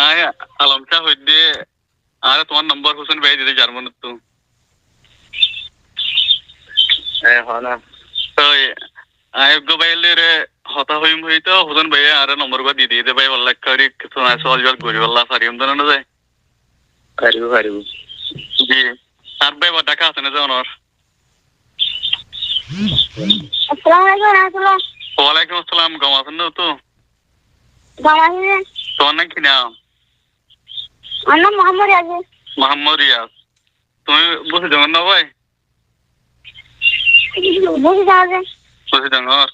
আয় আলমশা হইদে আরে তোমার নম্বর হোসেন ভাই দিতে জার্মান তো হনা তো আয়োগ্য বাইলের হতা হইম হইতো হোসেন ভাই আরে নম্বর গা দিয়ে দিয়ে ভাই বল্লা করি কিছু না সহজ জল করি বল্লা পারিম তো না যায় পারিব জি আর ভাই বা টাকা আছে না জানোর আসসালামু আলাইকুম রাহমাতুল্লাহ ওয়ালাইকুম আসসালাম গাম আছেন না তো গামাহিনে তোমার নাম কি নাম আমার নাম মোহাম্মদ রিয়াজ মোহাম্মদ রিয়াজ তুমি বসে যাবেন না ভাই বসে যাবে বসে ডাঙর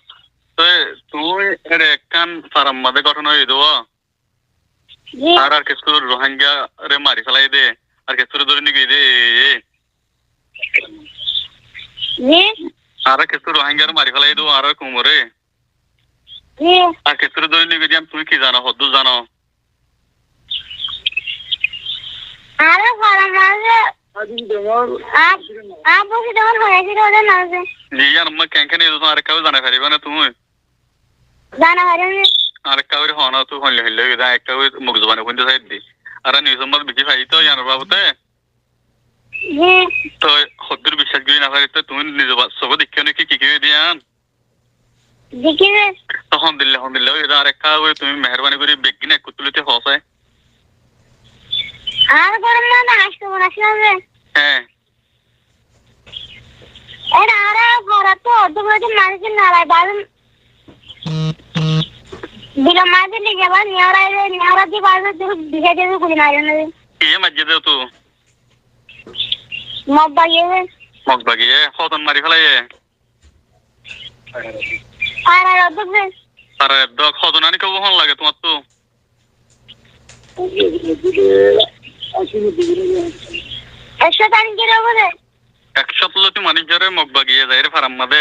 তো তুমি এর একখান ফারাম মাঝে গঠন হয়ে দেবো জি আর কিছু রোহিঙ্গা রে মারি ফেলাই দে আর কিছু ধরে নিয়ে দে জি আর কিছু রোহিঙ্গা রে মারি ফেলাই দেবো আর কুমরে জি আর কিছু ধরে নিয়ে দিয়াম তুমি কি জানো হদ্দু জানো আরে ফারাম আছে আপ বসে যখন হয়েছিল ওদের নাম আছে জি আর মই কেন আর কেউ জানা ফেরিবা না তুমি জানা হারিয়ে আর কেউ হনা তো হইলে হইলে এক কেউ মুখ জবানে বন্ধু সাইড দি আর নিউজ নম্বর বেশি পাই তো জানো বাবুতে জি তো হদ্দুর বিশ্বাস করি না পারি তো তুমি নিজে সব দেখে নাকি কি কি দিয়ান দেখিবে আলহামদুলিল্লাহ এটা আর একটা তুমি মেহরবানি করে বেগিনে কুতুলিতে হসায় আর গরম না আসতে মনে আসলে হ্যাঁ এটা আরে ঘরে তো অর্ধগুলোতে মারিছে নারায় বারণ দিলা মাঝে লিখে বা নিয়ারা দিয়ে বারণ দিকে দেবে গুলি মারে না কি মজ্জে দেও তো মব্বা গিয়ে মগ বাগিয়ে হতন মারি ফেলাই আর অর্ধগুলো আর দক হতন আনি কেউ হন লাগে তোমার তো একশো তারিখ গিয়ে বলে 100 মানুষ জরে মগ বাগিয়ে যায় রে ফারাম মাদে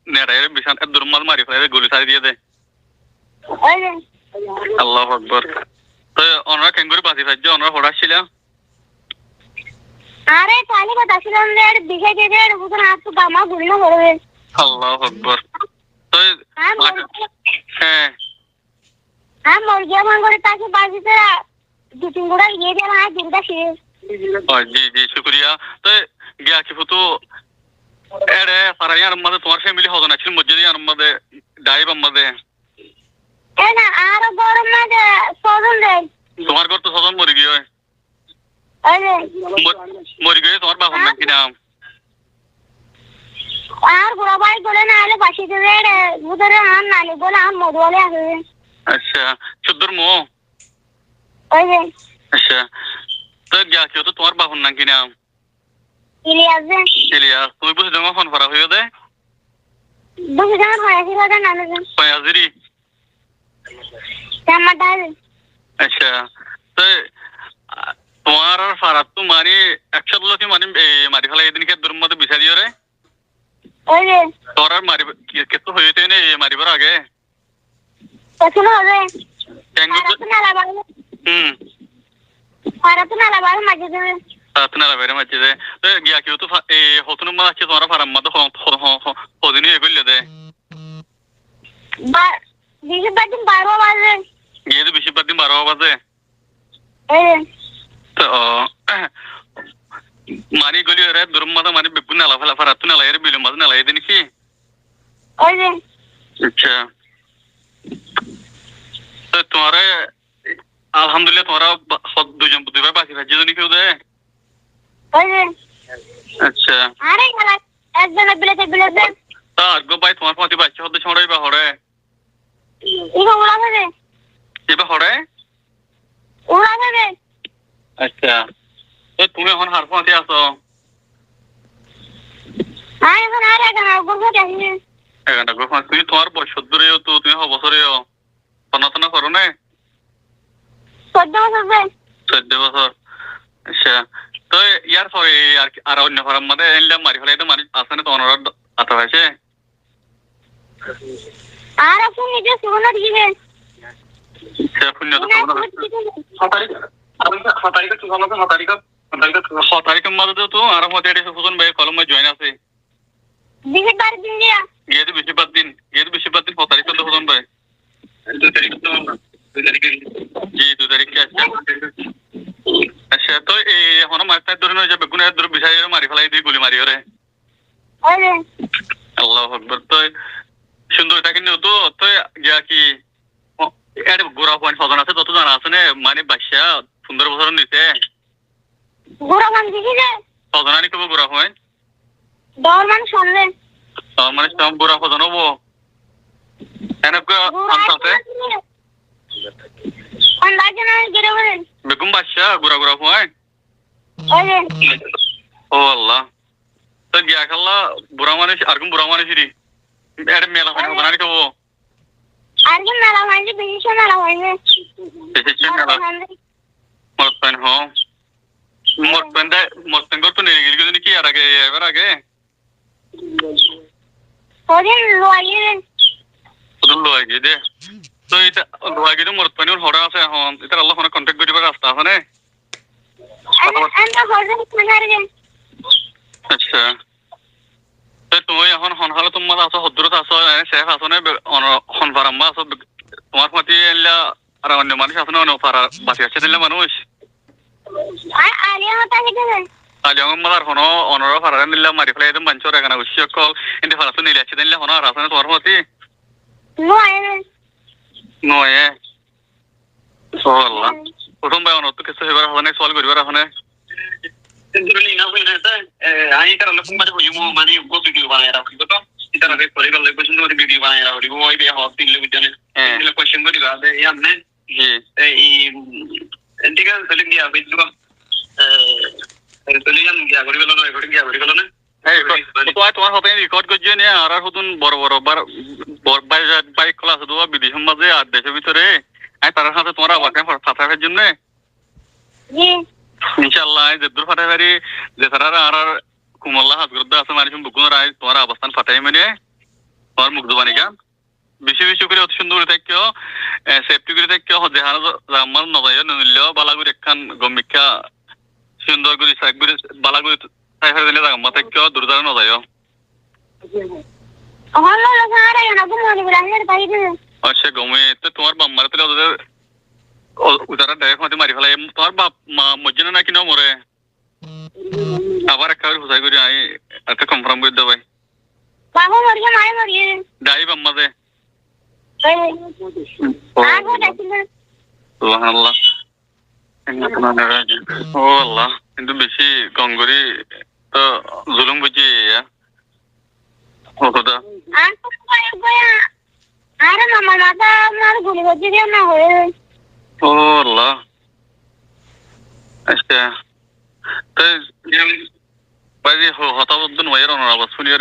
নেড়াই বিশান দুর্মাল মারি ফেলাই গুলি সারি দিয়ে দে ওই যে আল্লাহু আকবার তো ওনারা কেঙ্গুরি বাসি ফাইজে ওনারা হড়াছিল আরে তাহলে কথা ছিলাম যে দিকে দিয়ে বুঝুন আর তো গামা গুলি না করবে আল্লাহু আকবার তো হ্যাঁ আর মুরগিয়া মাঙ্গরে তাকে বাজিতে দু তিন গুড়া ইয়ে দিয়ে না দিনটা শেষ জি জি শুক্রিয়া তো গিয়া কি ফুতু এরে ফারাইয়ার মধ্যে তোমার ফ্যামিলি হতো না ছিল মসজিদের মধ্যে ডাইব মধ্যে এ না আর গরম না যে সজন দেয় তোমার ঘর তো সজন মরে গিয়ে ওই যে মরে গিয়ে তোমার বাপন নাকি নাম আর বুড়া ভাই বলে না আলে বাসি দেবে বুধরে আম নানি বলে আম মধু বলে আসবে আচ্ছা চুদ্দুর মো ওই যে আচ্ছা তো গিয়া কি তো তোমার বাপন নাকি নাম ইলিয়াস যে ইলিয়াস তুমি বুঝে দেবো ফোন করা হয়ে দে বসে যখন হয়েছিল ওদের নামে যে হাজিরি জামাটা আচ্ছা তো তোমার আর ফারাত তো মারি 100 মারি মারি ফেলা এদিনকে দূরের মধ্যে বিচার দিয়ে রে ওই যে তোর আর মারি কিছু হয়েছে না মারিবার আগে পছন্দ হবে কেঙ্গুর পারাতো নালা বাড়ি মাঝে দেবে আপনারা বেড়ে মারছে যে তো গিয়া কেউ তো হতুন মা আছে তোমার ফারাম মধ্যে হদিনই এগুলো দে বিশ দিন 12 বাজে গিয়ে তো বেশি দিন 12 বাজে তো মারি গলি রে দূরের মধ্যে মারি বেগুন নালা ফেলা ফারাত নালা এর বিলুম মাঝে নালা এদিন কি ওই যে আচ্ছা তো তোমারে আলহামদুলিল্লাহ তোমরা দুইবার বাকি ভাজি জনি কেউ দে ওই যে আচ্ছা আরে গলা একজন বিলেতে আর গো ভাই তোমার প্রতি বাচ্চা হতে সময় বা হরে ইগো উড়া হবে এবা হরে উড়া হবে আচ্ছা তো তুমি এখন হার পথে আছো আর এখন আর এখন গর্ব যাইনি এখানে গো তুমি তোমার বয়স ধরেও তো তুমি বছরেও সনাতনা করো না 14 বছর 14 বছর আচ্ছা তো ইয়ার পরে আর অন্য ফারাম মধ্যে এনলাম মারি ফেলাই তো মারি আসনে তো অনরাদ আতা হয়েছে আর আপনি নিজে শুনো দিবে সে শূন্য তো তারিখের মধ্যে তো আর মধ্যে এটা সুজন ভাই কলমে জয়েন আছে দিকে বার দিন দিয়া গিয়ে তো বেশি বাদ দিন 6 তারিখ তো সুজন ভাই 2 তারিখ তো 2 তারিখে জি 2 2 তারিখে আচ্ছা তো এই এখন মাস্টার ধরে নয় যে বেগুনের ধরে বিষয় মারি ফেলাই দিয়ে গুলি মারি ওরে ওরে আল্লাহ আকবার তো সুন্দর থাকে নিও তো তো গিয়া কি এর গোড়া পয়েন্ট সদন আছে তত জানা আছে না মানে বাসা সুন্দর বছর নিতে গোড়া মান দিছি যে সদনানি কবে গোড়া পয়েন্ট দর মান শুনলে মানে সব গোড়া সদন হবো এনেক আছে কোন বাজে না গেরে বলে বেগুন বাসা গোড়া পয়েন্ট ওরে ও আল্লাহ তো গিয়া খাল্লা বুড়া মানুষ আর কোন বুড়া মানুষ রি এর মেলা হয় সদনানি কবে আর কি মেলা মানে বেশি মেলা হইবে বেশি মেলা মরতেন হ মরতেন করতো নিয়ে গেলি কি আর আগে এবার আগে ওদিন লোয়াইয়ে ওদের লোয়া গিয়ে দে তো এটা লোয়া গিয়ে মরতেন হরা আছে এখন এটা আল্লাহ ফোনে কন্ট্যাক্ট করিবার রাস্তা আছে না আমরা হরদে মানারে আচ্ছা তো তুমি এখন হনহালে তোমার আছো হদ্দুরত আছো শেখ আছো না হনফারাম্মা আছো তোমার ফাটি এলা আর অন্য মানুষ আছে না ফারা বাতি আছে দিলে মানুষ আলিয়া হতা গেছে আলিয়াঙ্গ মাদার হনো অনর ফারা নিলা মারি ফেলাই একদম বাঞ্চর এখানে উচ্চ কল এতে ফারাসু নিলে আছে দিলে হনো আর আছে না তোমার ফাটি লোয়াইয়ে নয় ও আল্লাহ প্রথম ভাই অনত কিছু হেবার হনে সওয়াল করিবার হনে Durni na hoy na ta ai kar la kumba hoy mo mani go video banaya ra ko to itara re kore galle question no video banaya ra ho hoy be hot tin le bidane le question go diga de ya ne G ei indiga sele gya bidu sele yan gya gori gelo na recording gya gori gelo na এই তো তোমার সাথে record করছে নে আর হুদুন বড় বার bike class দোয়া বিদেশের মাঝে আর দেশের ভিতরে আই তার সাথে তোমার আবাকে ফাটাফের জন্য জি ইনশাআল্লাহ যে দূর ফাটাফারি যে তারা আর কুমল্লা হাজগরদা আছে মানুষ বুকুন রাই তোমার অবস্থান ফাটাই মানে তোমার মুখ জবানি গান বেশি করে অতি সুন্দর থাকিও সেফটি করে থাকিও যেহার জামাল নজায় নিল বালাগুড়ি একখান গমিকা সুন্দর করে সাইগুড়ি বালাগুড়ি সাইফার দিলে জামা থাকিও দূরদার নজায় হলো সারা না গুমনি বলাঙ্গের বাইরে আচ্ছা গমে তো তোমার বাম্মার তো ওদের উদারা ডাইরেক্ট মাটি মারি ফেলাই তোমার বাপ মা মজ্জিনা না কিনো মরে আবার একটা হুসাই করে আই একটা কনফার্ম করে দেবাই বাবু মরিয়ে মারে মরিয়ে ডাই বাম্মা দে আগো দেখিল সুবহানাল্লাহ ও আল্লাহ কিন্তু বেশি গঙ্গরি তো জুলুম বুঝি ও খোদা আরে মামা মাথা আমার গুলি গজি দিয়ে না হয়ে ও আল্লাহ আচ্ছা তাই বাইরে হতাবদ্দন ভাইয়ের অনারাবাদ শুনিয়ে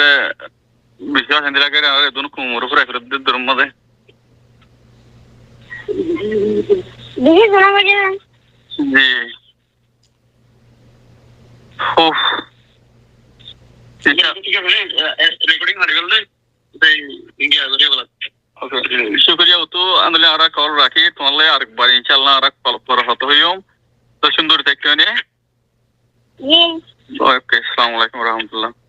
বিশ্বাস শান্তি লাগে আর এদন কুমোর উপরে ফেরত ধরুন মাঝে দেখি শোনা গেছে জি উফ ঠিক আছে recording hari galle ei india gori gelo ওকে শুক্রিয়া তো আন্দোলন আর কল রাখি